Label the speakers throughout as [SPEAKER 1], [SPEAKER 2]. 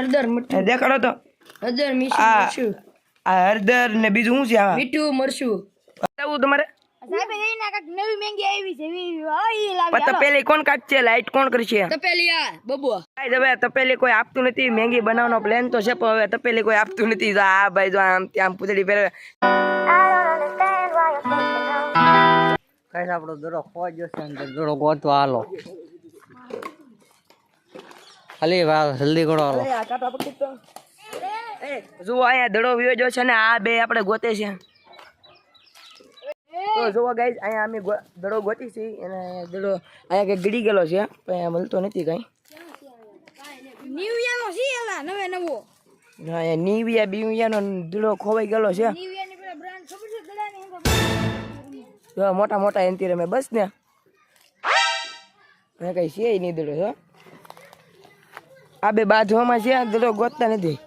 [SPEAKER 1] હળદર મરચું
[SPEAKER 2] દેખાડો તો
[SPEAKER 1] હળદર મરચું
[SPEAKER 2] આ હળદર ને બીજું શું છે આ
[SPEAKER 1] મીઠું મરચું
[SPEAKER 2] બતાવું તમારે
[SPEAKER 3] સાહેબ એના કાક નવી મેંગી આવી છે ઈ લાવી
[SPEAKER 2] પણ તપેલી કોણ કાઢશે લાઈટ કોણ કરશે
[SPEAKER 1] તપેલી આ બબુઆ
[SPEAKER 2] ભાઈ હવે તપેલી કોઈ આપતું નથી મેંગી બનાવવાનો પ્લાન તો છે પણ હવે તપેલી કોઈ આપતું નથી તો આ ભાઈ જો આમ ત્યાં પૂતળી પહેરે
[SPEAKER 4] કઈ આપણો દડો ખોવા જશે અંદર દડો ગોતવા હાલો ખાલી જલ્દી કરો હાલો
[SPEAKER 2] જુઓ અહીંયા દડો વિયો જો છે ને આ બે આપણે ગોતે છે તો જુઓ ગાઈઝ અહીંયા અમે દડો ગોતી છે અને દડો અહીંયા કંઈક ગળી ગયેલો છે પણ અહીંયા મળતો નથી કાંઈ
[SPEAKER 3] નિવિયાનો છે એલા નવે નવો
[SPEAKER 2] અહીંયા નીવિયા બીવિયાનો દડો ખોવાઈ ગયેલો છે
[SPEAKER 3] નિવિયાની પેલા બ્રાન્ડ ખબર છે દડાની
[SPEAKER 2] જો મોટા મોટા એનથી રમે બસ ને અહીંયા કઈ છે નહીં દડો છો આ બે બાજુમાં છે દડો ગોતતા નથી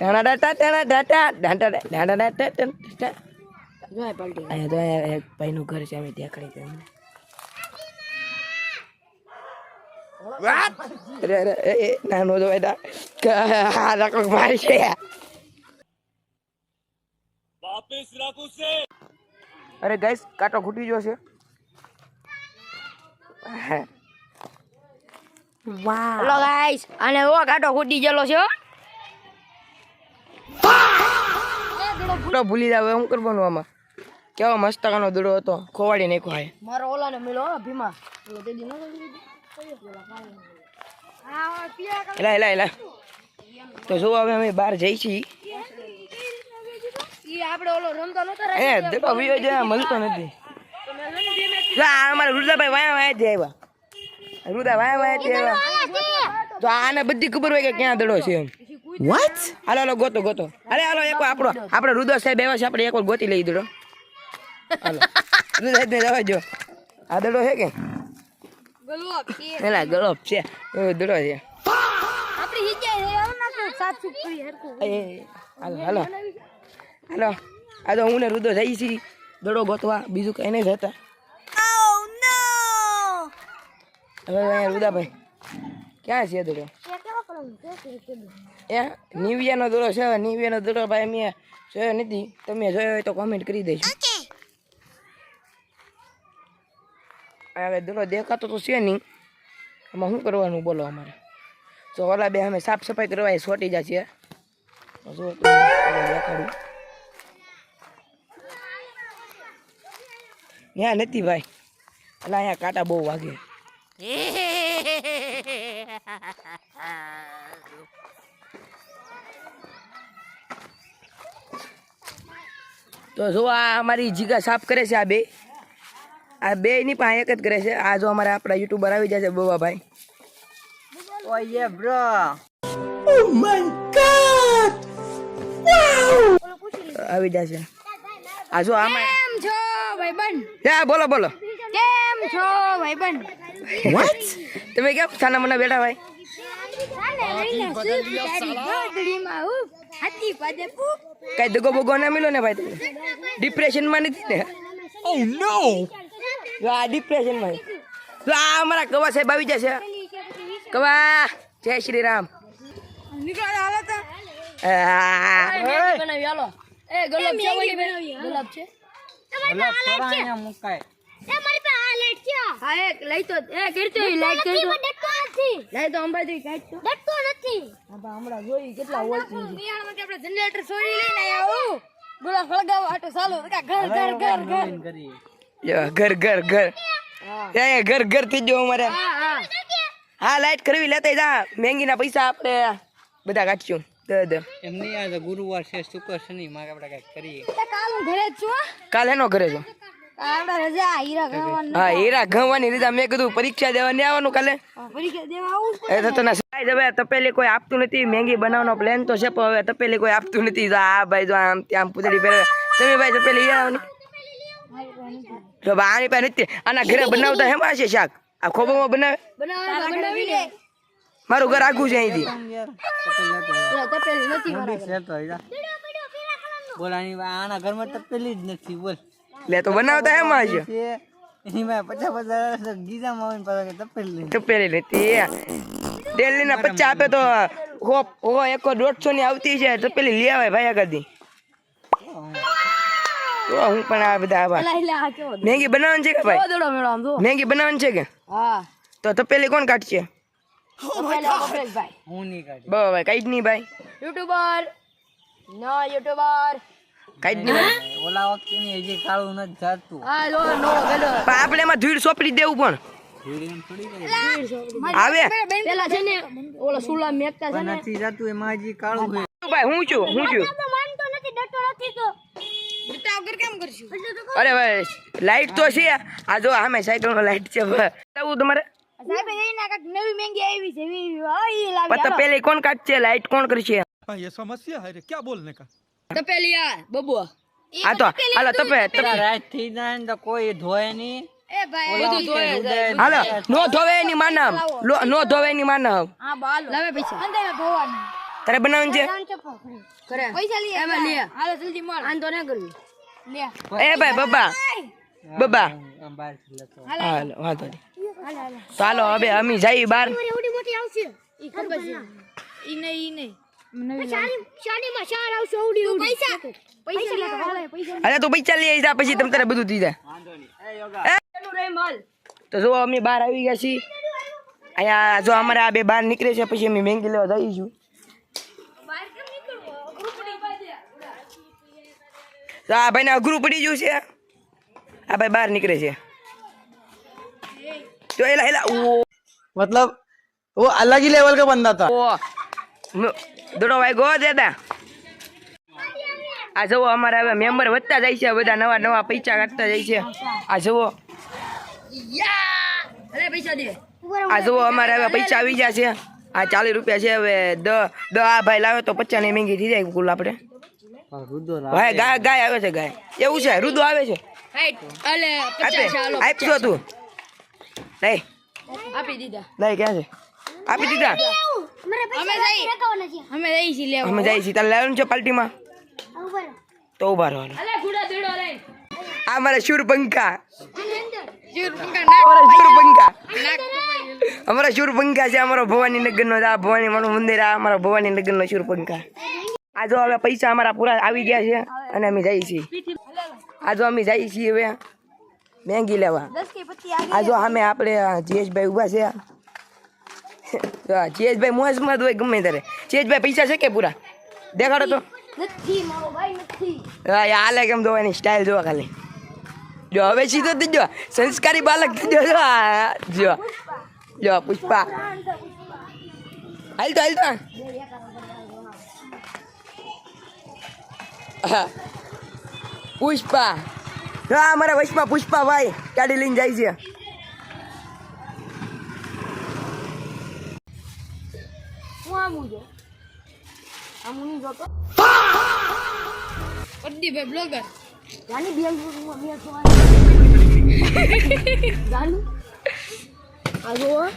[SPEAKER 2] ટાણા ડાટા ટાણા ડાટા ડાટા ડાટા ડાટા
[SPEAKER 1] જોય પલટી
[SPEAKER 2] અહીંયા તો અહીંયા એક ભાઈનું ઘર છે અમે ત્યાં ખડી તમને અરે અરે એ નાનો તો બેટા રાખો મારી છે અરે ગાઈસ કાંટો ખૂટી ગયો છે વાહ
[SPEAKER 1] હેલો ગાઈસ અને ઓ કાટો ખૂટી ગયેલો છે
[SPEAKER 2] દડો ભૂલી જાવ શું કરવાનું આમાં કેવો મસ્ત કાનો દડો હતો ખોવાડી નાખ્યો હાય
[SPEAKER 1] મારો ઓલાને મિલો ભીમા ઓલો તે દી ન
[SPEAKER 2] એલા એલા એલા તો જો હવે અમે બહાર જઈ છીએ
[SPEAKER 3] ઈ આપણે ઓલો રમતો નતો
[SPEAKER 2] એ દડો વિયો છે મળતો નથી આ અમારા રુદાભાઈ વાયા વાયા જ આવ્યા રુદા વાયા વાયા જ આવ્યા તો આને બધી ખબર હોય કે ક્યાં દડો છે એમ વોટ હાલો હાલો ગોતો ગોતો અરે હાલો એક આપણો રુદો સાહેબ આવ્યા છે આપણે એક વાર ગોતી લઈ દડો હાલો રુદા સાહેબ ને જવા જો આ દડો છે કે
[SPEAKER 3] ગલોબ છે
[SPEAKER 2] એલા ગળોપ છે એવો દડો છે
[SPEAKER 3] આપણી હિજાય હે આવ ના સાત સુપ કરી હરકું
[SPEAKER 2] એ હાલો હાલો હાલો આ તો હું ને રુદો જઈ છી દડો ગોતવા બીજું કઈ નહીં જતા હવે અહીંયા રુદાભાઈ ક્યાં છે દડો એ નિવિયાનો દડો છે નિવિયાનો દડો ભાઈ મેં જોયો નથી તમે જોયો હોય તો કોમેન્ટ કરી દેજો હવે દડો દેખાતો તો છે નહીં એમાં શું કરવાનું બોલો અમારે તો ઓલા બે અમે સાફ સફાઈ કરવા છોટી જાય છે જો દેખાડું ત્યાં નથી ભાઈ એટલે અહીંયા કાંટા બહુ વાગે તો જો આ અમારી જીગા સાફ કરે છે આ બે ની પણ એક જ કરે છે આ જો અમારા આપણા યુટ્યુબર આવી જાય છે બોબાભાઈ
[SPEAKER 4] ઓ યે બ્રો
[SPEAKER 2] આવી જાય છે આ જો આમાં
[SPEAKER 3] કેમ છો ભાઈબંધ
[SPEAKER 2] હા બોલો બોલો
[SPEAKER 3] કેમ છો ભાઈબંધ
[SPEAKER 2] વોટ તમે કેમ ખાના મને બેઠા ભાઈ
[SPEAKER 3] સાને લઈને સુપ તારી ગોદડીમાં ઉપ હાથી પાદે પૂપ
[SPEAKER 2] કઈ દગો બગો ના મિલો ને ભાઈ તમે ડિપ્રેશનમાં નથી ને ઓ નો આ ડિપ્રેશનમાં તો આ અમારા કવા સાહેબ આવી જશે કવા જય શ્રી રામ
[SPEAKER 3] નીકળો હાલો તો
[SPEAKER 1] બનાવી હાલો એ ગુલાબ છે ઓલી બનાવી ગુલાબ છે
[SPEAKER 4] ઓલા થોડા અહીંયા મુકાય
[SPEAKER 3] એ મારી પાસે આ લાઈટ છે
[SPEAKER 1] હા એક લઈ તો એ કરતો લાઈટ કરતો
[SPEAKER 3] ડટકો નથી
[SPEAKER 1] લઈ તો અંબાઈ કાઢ તો
[SPEAKER 3] ડટકો નથી
[SPEAKER 1] હા બા હમણાં જોઈ કેટલા વોલ્ટ ની
[SPEAKER 3] મિયાણમાંથી આપણે જનરેટર છોડી લઈને આયા
[SPEAKER 1] ગુલાબ ફળગાવ આટો ચાલો ઘર ઘર ઘર ઘર
[SPEAKER 4] કરી
[SPEAKER 2] ઘર ઘર ઘર અહીંયા ઘર ઘર થઈ ગયો અમારે
[SPEAKER 1] હા હા
[SPEAKER 2] હા લાઈટ કરવી લેતા જા મેંગીના પૈસા આપણે બધા કાઢશું
[SPEAKER 4] એમની આજે ગુરુવાર છે શુક્ર શનિ માં આપણે કઈક કરીએ
[SPEAKER 3] કાલ હું ઘરે જ છું
[SPEAKER 2] કાલ એનો ઘરે છો
[SPEAKER 3] આપણે રજા હીરા ગાવાનું
[SPEAKER 2] હા હીરા ઘવાની રીતા મેં કીધું પરીક્ષા દેવા નહીં આવવાનું કાલે
[SPEAKER 3] પરીક્ષા દેવા આવું
[SPEAKER 2] એ તો તને સાઈઝ હવે તપેલી કોઈ આપતું નથી મેંગી બનાવવાનો પ્લાન તો છે પણ હવે તપેલી કોઈ આપતું નથી તો આ ભાઈ જો આમ ત્યાં પૂતળી પહેરે તમે ભાઈ તપેલી આવવાની તો આની પાસે નથી આના ઘરે બનાવતા હેમાં છે શાક આ ખોબામાં બનાવે
[SPEAKER 1] બનાવી દે
[SPEAKER 2] મારું ઘર આખું છે અહીંથી
[SPEAKER 1] તપેલી નથી
[SPEAKER 4] બોલાની આના ઘરમાં તપેલી જ નથી બોલ
[SPEAKER 2] લે તો બનાવતા હેમાં છે
[SPEAKER 4] એની માં 50 ગીજામાં આવીને પાછા તપેલી
[SPEAKER 2] તપેલી નથી ડેલી ના 50 આપે તો હો 150 ની આવતી છે તો પેલી લઈ આવે ભાઈ આગળથી તો હું પણ આ બધા આવા મેગી બનાવવાની છે કે ભાઈ
[SPEAKER 1] દડો મેળો આમ જો
[SPEAKER 2] મેગી બનાવવાની છે કે
[SPEAKER 1] હા
[SPEAKER 2] તો પેલી કોણ કાઢશે
[SPEAKER 1] પેલા કપલેશભાઈ
[SPEAKER 4] હું નહીં કાઢી
[SPEAKER 2] ભાઈ કઈ જ નહીં ભાઈ
[SPEAKER 1] યુટ્યુબર નો યુટ્યુબર
[SPEAKER 2] કઈ જ નહીં ભાઈ.
[SPEAKER 4] ઓલા વખતે ની હજી કાળું નથી જાતું
[SPEAKER 1] હા નો નો પેલો
[SPEAKER 2] પણ આપણે એમાં ધૂળ સોપડી દેવું પણ
[SPEAKER 4] વીડિયો થોડી કરી
[SPEAKER 2] આવે
[SPEAKER 1] પેલા છે ને ઓલા સુલા મેકતા છે
[SPEAKER 4] પણ
[SPEAKER 1] ને
[SPEAKER 4] નથી જાતું એમાં હજી કાળું છે
[SPEAKER 2] ભાઈ હું છું
[SPEAKER 3] તો માનતો નથી ડટો નથી તો
[SPEAKER 1] બેટા વગર કેમ કરશું
[SPEAKER 2] અરે ભાઈ લાઈટ તો છે આ જો સામે સાયકલ નો લાઈટ છે બતાવું તમારે
[SPEAKER 3] સાહેબ એના કાક નવી મહેંગી આવી છે ઈ લાવી
[SPEAKER 2] પત્તા પેલી કોણ કાઢશે લાઈટ કોણ કરશે
[SPEAKER 5] ये समस्या है रे क्या बोलने का
[SPEAKER 1] તપેલી આ બબુઆ
[SPEAKER 2] આ તો હાલો તપે
[SPEAKER 4] પેલા રાત થઈ જાય ને તો કોઈ ધોય નહીં
[SPEAKER 3] એ ભાઈ
[SPEAKER 1] બધું જોયે જાય
[SPEAKER 2] હાલો નો ધોવે એની માનમ નો ધોવે એની માનમ
[SPEAKER 3] હા બાલ
[SPEAKER 1] લાવે પૈસા
[SPEAKER 3] અંદર ભવાની
[SPEAKER 2] તારે બનાવવાનું છે
[SPEAKER 3] જાન ચપ્પો
[SPEAKER 1] કરે
[SPEAKER 3] પૈસા લે
[SPEAKER 1] એમાં લે
[SPEAKER 3] હાલો જલ્દી માર
[SPEAKER 1] આન તો ના કરવી
[SPEAKER 3] લે
[SPEAKER 2] એ ભાઈ બબ્બા
[SPEAKER 4] આમ બહારથી લેતો
[SPEAKER 2] હાલો વાંધો નહીં ચાલો હવે અમે જઈએ બહાર
[SPEAKER 3] એવડી મોટી આવશે
[SPEAKER 1] ઈ ખબર છે ઈ નહીં
[SPEAKER 3] શાનીમાં શાર આવશે એવડી એવડી પૈસા લે તો હાલે પૈસા
[SPEAKER 2] અરે તું પૈસા લઈ આવી જા પછી તમે તારે બધું દીધા
[SPEAKER 1] એનું રે માલ
[SPEAKER 2] તો જો અમે બહાર આવી ગયા છીએ અહીંયા જો અમારે આ બે બહાર નીકળે છે પછી અમે મેંગી લેવા જઈશું તો આ ભાઈને અઘરું પડી ગયું છે આ ભાઈ બહાર નીકળે છે તો એલા ઓ
[SPEAKER 6] मतलब वो अलग ही लेवल का बंदा था
[SPEAKER 2] દોડો ભાઈ ગો દેતા આ જુઓ અમારે હવે મેમ્બર વધતા જાય છે બધા નવા નવા પૈસા કાઢતા જાય છે આ જુઓ
[SPEAKER 1] અરે પૈસા દે
[SPEAKER 2] આ જુઓ અમારે હવે પૈસા આવી ગયા છે આ 40 રૂપિયા છે હવે દ આ ભાઈ લાવે તો 50 ની મહેંગી થઈ જાય કુલ આપણે
[SPEAKER 4] રુદો
[SPEAKER 2] ભાઈ ગાય આવે છે ગાય એવું છે રુદો આવે છે
[SPEAKER 1] હાઈટ અલે 50 ચાલો
[SPEAKER 2] આપજો તું લઈ
[SPEAKER 1] આપી દીધા
[SPEAKER 2] લઈ ક્યાં છે આપી દીધા
[SPEAKER 3] મારે
[SPEAKER 1] અમે
[SPEAKER 3] પૈસા
[SPEAKER 1] જઈ
[SPEAKER 3] રકવાના છે
[SPEAKER 1] અમે જઈ છી લેવા
[SPEAKER 2] અમે જઈએ છીએ તારે લેવાનું છે પાર્ટીમાં
[SPEAKER 3] ઉપર
[SPEAKER 2] તો ઉભા રહો
[SPEAKER 1] અલે ગુડા દેડો રે
[SPEAKER 2] આ મારા શૂરપંખા
[SPEAKER 1] જીર પંકા નાક
[SPEAKER 2] અમારા શૂરપંખા
[SPEAKER 1] નાક
[SPEAKER 2] અમારા શૂરપંખા છે અમારો ભવાની નગરનો આ ભવાની મારું મંદિર આ અમારા ભવાની નગરનો શૂરપંખા આ જો હવે પૈસા અમારા પૂરા આવી ગયા છે અને અમે જઈએ છીએ આ જો અમે જઈએ છીએ હવે મેંગી લેવા
[SPEAKER 3] 10 કે પત્તી આવી
[SPEAKER 2] આ જો સામે આપણે જીએસભાઈ ઉભા છે જીએસભાઈ મોજમાં જ હોય ગમે ત્યારે જીએસભાઈ પૈસા છે કે પૂરા દેખાડો તો
[SPEAKER 3] નથી મારો ભાઈ નથી
[SPEAKER 2] હા હાલે કેમ જોવાની સ્ટાઇલ જોવા ખાલી જો હવે સીધો થઈ જો સંસ્કારી બાલક થઈ જો જો પુષ્પા હાલ તો હા. પુષ્પા હા અમારા વશમાં પુષ્પા ભાઈ ગાડી લઈને જાય છે
[SPEAKER 1] હું આમું જો આમું જો તો પડી ભાઈ બ્લોગર
[SPEAKER 3] જાની બેન હું મે તો
[SPEAKER 1] જાનું આજો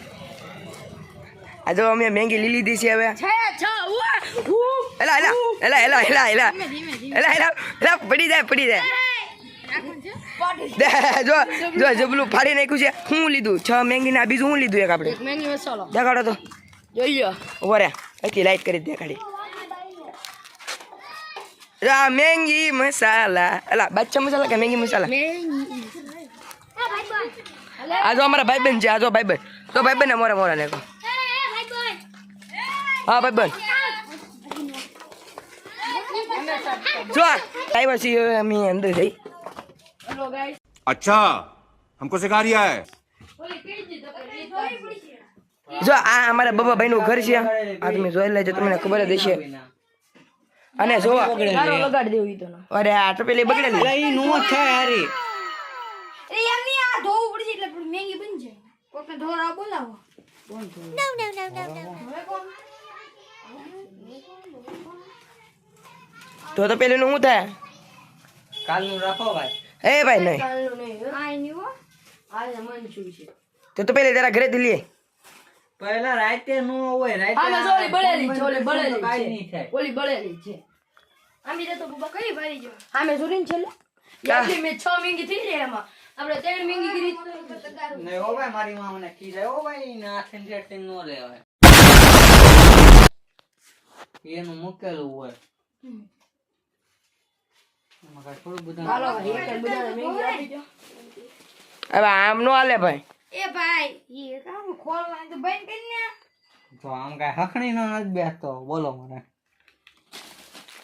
[SPEAKER 2] આ જો અમે મેંગી લીલી દી છે હવે
[SPEAKER 1] છ
[SPEAKER 2] એલા પડી જાય જો જો જબલું ફાડી નાખ્યું છે હું લીધું 6 મેંગી ના બીજું હું લીધું એક આપણે
[SPEAKER 1] એક મેંગી મસાલો
[SPEAKER 2] દેખાડો તો
[SPEAKER 1] જોઈ લ્યો
[SPEAKER 2] ઓરે અહીંથી લાઈટ કરી દેખાડી રા મેંગી મસાલા એલા બાદશાહ મસાલા કે મેંગી મસાલા આ જો અમારા ભાઈબંધ છે આ જો ભાઈબંધ તો ભાઈબંધ ને મોરા નાખો હા ભાઈબંધ જો આવ્યા છીએ હવે અમે અંદર જઈ
[SPEAKER 1] હેલો ગાઈસ
[SPEAKER 7] अच्छा हमको सिखा रिया है
[SPEAKER 2] જો આ અમારા બબાભાઈ નું ઘર છે આ તમે જોઈ લેજો તમને ખબર જ હશે અને જો
[SPEAKER 1] તારો લગાડ દેવું ઈ તો
[SPEAKER 2] અરે આ તો પેલી બગડેલી
[SPEAKER 4] ઈ નો થાય હારી
[SPEAKER 3] એ એમની આ ધોવું પડશે એટલે થોડી મહેંગી બની જાય કોકને ધોરા બોલાવો
[SPEAKER 2] તો પેલી નું શું થાય
[SPEAKER 4] કાલનું રાખો ભાઈ
[SPEAKER 2] એ ભાઈ નહીં
[SPEAKER 1] કાલનું નહીં
[SPEAKER 3] આ એની હો
[SPEAKER 1] આજે મનસુર છે
[SPEAKER 2] તો પેલી તારા ઘરેથી લે
[SPEAKER 4] પહેલા રાતે નો હોય રાતે
[SPEAKER 1] આમે જોલી બળેલી છે ઓલી બળેલી
[SPEAKER 4] કાઈ
[SPEAKER 1] છે
[SPEAKER 4] નહીં થાય
[SPEAKER 1] ઓલી બળેલી છે
[SPEAKER 3] આમી તો બુબા કઈ ભારી જો
[SPEAKER 1] આમે જોરીને છે લે યાથી મે 6 મેંગી થઈ જાય એમાં આપણે 3 મેંગી કરી
[SPEAKER 4] નહીં હો ભાઈ મારી માં મને ખીજાય હો ભાઈ ના ઠંડે નો લેવાય એનું મૂકેલું હોય એમાં કાંઈ થોડું બધું
[SPEAKER 1] હાલો ભાઈ એક બધાને મેગી આપી દો.
[SPEAKER 2] હવે આમ નો હાલે ભાઈ.
[SPEAKER 3] એ ભાઈ એ કામ ખોલવાનું તો બંધ કરીને
[SPEAKER 4] તો આમ કાંઈ હખણી નો નથી બેસતો બોલો મને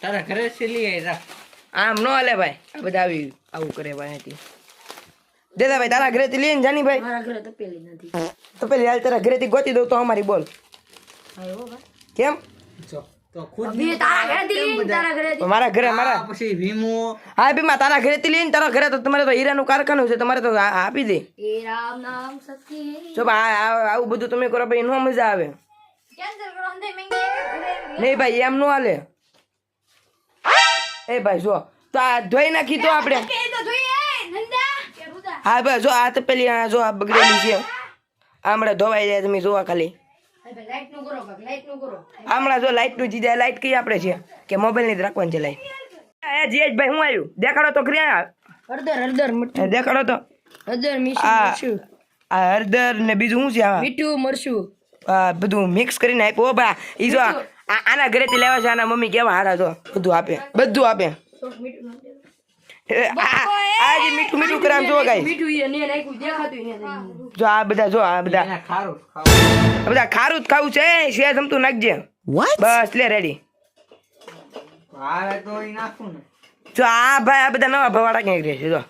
[SPEAKER 4] તારા ઘરે લઈ આવી રાખ
[SPEAKER 2] આમ નો હાલે ભાઈ. આ બધા આવું કરે ભાઈ અહીંથી. દેદા ભાઈ તારા ઘરેથી લઈને જાની ભાઈ.
[SPEAKER 1] મારા ઘરે તપેલી નથી.
[SPEAKER 2] તો પેલી હાલ તારા ઘરેથી ગોતી દઉં તો અમારી બોલ.
[SPEAKER 1] આવ્યો ભાઈ.
[SPEAKER 2] કેમ?
[SPEAKER 4] જો તો ખુદ
[SPEAKER 1] બે તારા ઘરેથી લઈને તારા ઘરેથી.
[SPEAKER 2] મારા ઘરે મારા
[SPEAKER 4] પછી વીમો
[SPEAKER 2] હા ભીમા તારા ઘરેથી લઈને તારા ઘરે તો તમારે તો હીરાનું કારખાનું છે તમારે તો આપી દે.
[SPEAKER 1] એ રામ નામ સત્ય.
[SPEAKER 2] જો ભાઈ આવું બધું તમે કરો ભાઈ નો મજા આવે.
[SPEAKER 3] કેન્સલ કરો અંદર મેંગી ઘરે
[SPEAKER 2] નહીં ભાઈ એમ નો હાલે. એ ભાઈ જો તો આ ધોઈ નાખી તો આપણે.
[SPEAKER 3] કે તો જોઈએ નંદા કે રૂદા
[SPEAKER 2] હા ભાઈ જો આ તો પેલી આ જો આ બગડેલી છે હમણાં ધોવાઈ જાય તમે જોવા ખાલી.
[SPEAKER 1] ભાઈ લાઈટ નું કરો ભાઈ લાઈટ નું કરો.
[SPEAKER 2] હમણાં જો લાઈટ નું જીજા લાઈટ કઈ આપણે છે કે મોબાઈલ ની જ રાખવાની છે લાઈટ. એ જીએચ ભાઈ હું આવ્યું દેખાડો તો ક્યાં
[SPEAKER 1] હળદર હળદર મીઠું
[SPEAKER 2] દેખાડો તો.
[SPEAKER 1] હળદર
[SPEAKER 2] આ
[SPEAKER 1] મરચું
[SPEAKER 2] આ હળદર ને બીજું શું છે આ
[SPEAKER 1] મીઠું મરચું.
[SPEAKER 2] આ બધું મિક્સ કરીને આપ્યું બા. ઈ જો આના ઘરેથી લેવા છે આના મમ્મી કેવા હારા જો બધું આપે બધું આપે.
[SPEAKER 1] થોડુંક મીઠું નાખી દેજો.
[SPEAKER 2] આ જે મીઠું મીઠું કરામ જો ગાઈ
[SPEAKER 1] મીઠું એ ને નાખ્યું દેખાતું ને
[SPEAKER 2] જો આ બધા જો આ બધા
[SPEAKER 4] એને ખારું ખાવું
[SPEAKER 2] આ બધા ખારું જ ખાવું છે શે જમતું નાખજે બસ લે રેડી.
[SPEAKER 4] આવે તો ઈ નાખું ને
[SPEAKER 2] જો આ ભાઈ આ બધા નવા ભવાડા ક્યાંક રહે છે જો